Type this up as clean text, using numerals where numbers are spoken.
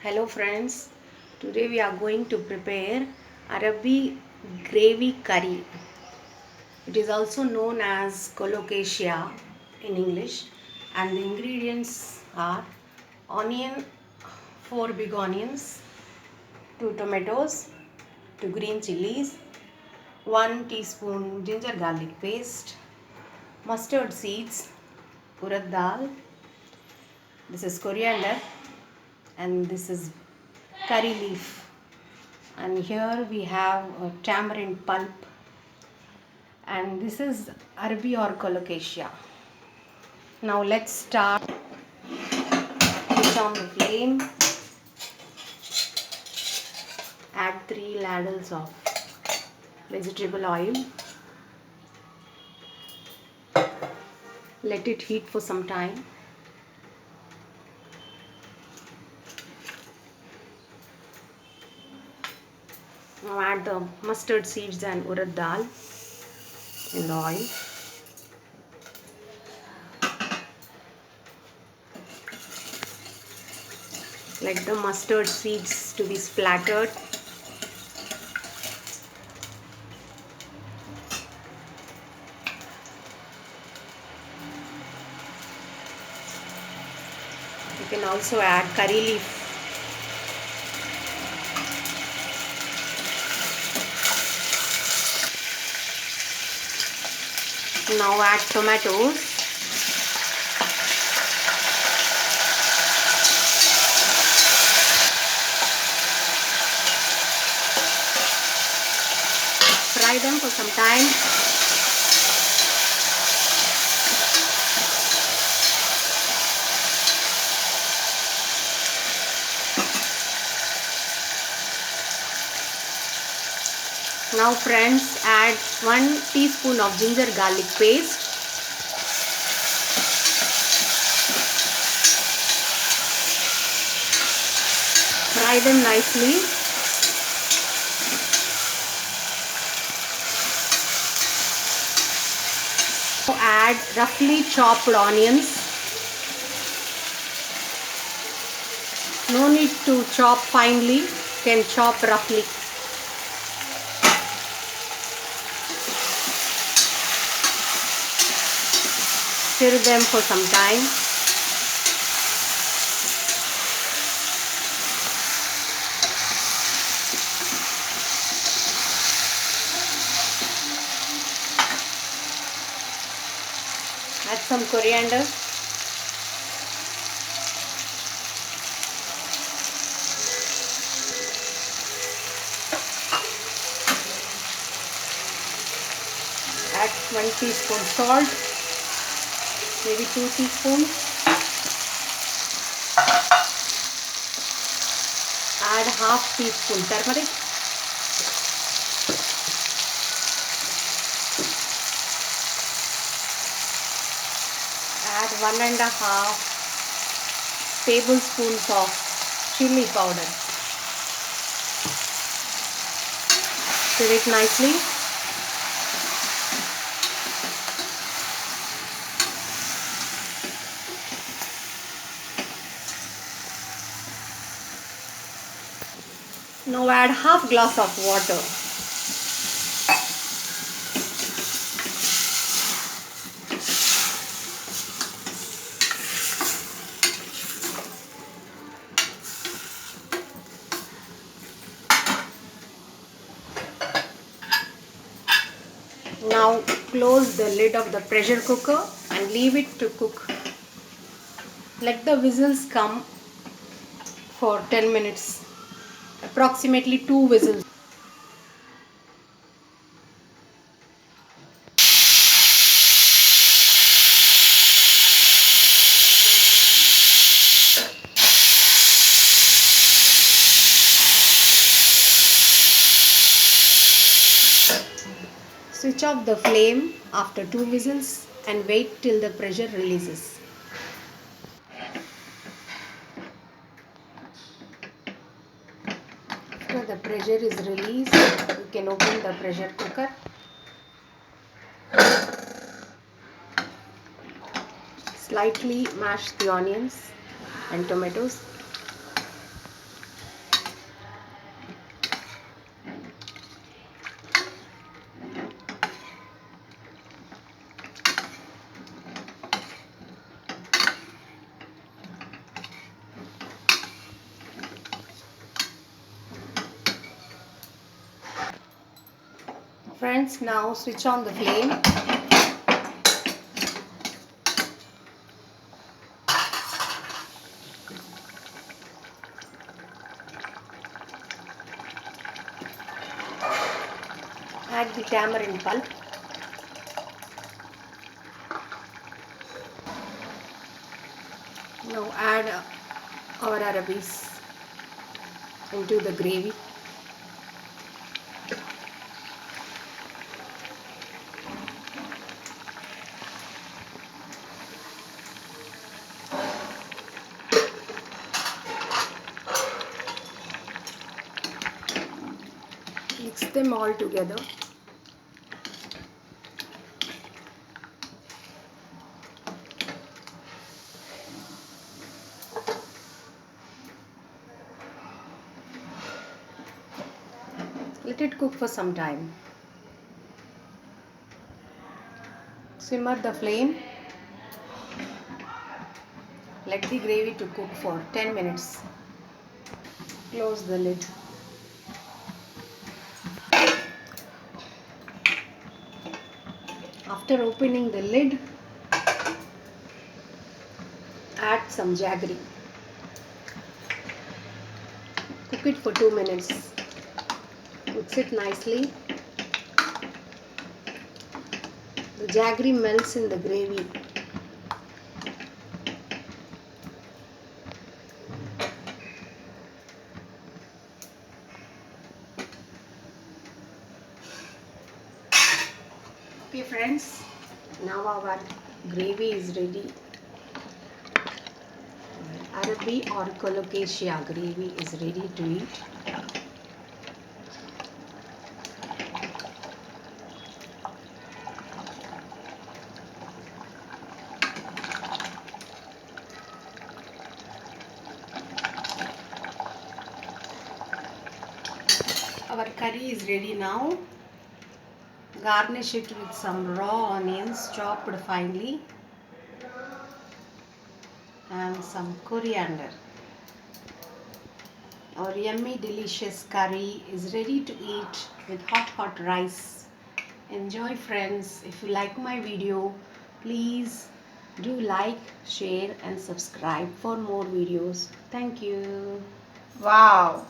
Hello friends, today we are going to prepare Arabi gravy curry. It is also known as colocasia in English, and the ingredients are onion, 4 big onions, 2 tomatoes, 2 green chilies, 1 teaspoon ginger garlic paste, mustard seeds, urad dal, this is coriander, and this is curry leaf. And here we have a tamarind pulp, and this is Arabi or colocasia. Now let's start. Switch on the flame, add 3 ladles of vegetable oil, let it heat for some time. Now add the mustard seeds and urad dal in the oil. Let the mustard seeds to be splattered. You can also add curry leaf. Now add tomatoes. Fry them for some time. Now friends, add 1 teaspoon of ginger garlic paste. Fry them nicely. Now add roughly chopped onions. No need to chop finely, you can chop roughly. Stir them for some time. Add some coriander. Add 1 teaspoon salt, maybe 2 teaspoons. Add half teaspoon turmeric. Add 1.5 tablespoons of chili powder. Stir it nicely. Now add half glass of water. Now close the lid of the pressure cooker and leave it to cook. Let the whistles come for 10 minutes, approximately 2 whistles. Switch off the flame after 2 whistles and wait till the pressure releases. After the pressure is released, you can open the pressure cooker. Slightly mash the onions and tomatoes. Friends, now switch on the flame. Add the tamarind pulp. Now add our Arabis into the gravy. Mix them all together. Let it cook for some time. Simmer the flame. Let the gravy to cook for 10 minutes. Close the lid. After opening the lid, add some jaggery. Cook it for 2 minutes. Mix it nicely. The jaggery melts in the gravy. Okay friends, now our gravy is ready. Arabi or colocasia gravy is ready to eat. Our curry is ready now. Garnish it with some raw onions chopped finely and some coriander. Our yummy delicious curry is ready to eat with hot rice. Enjoy friends. If you like my video, please do like, share and subscribe for more videos. Thank you. Wow.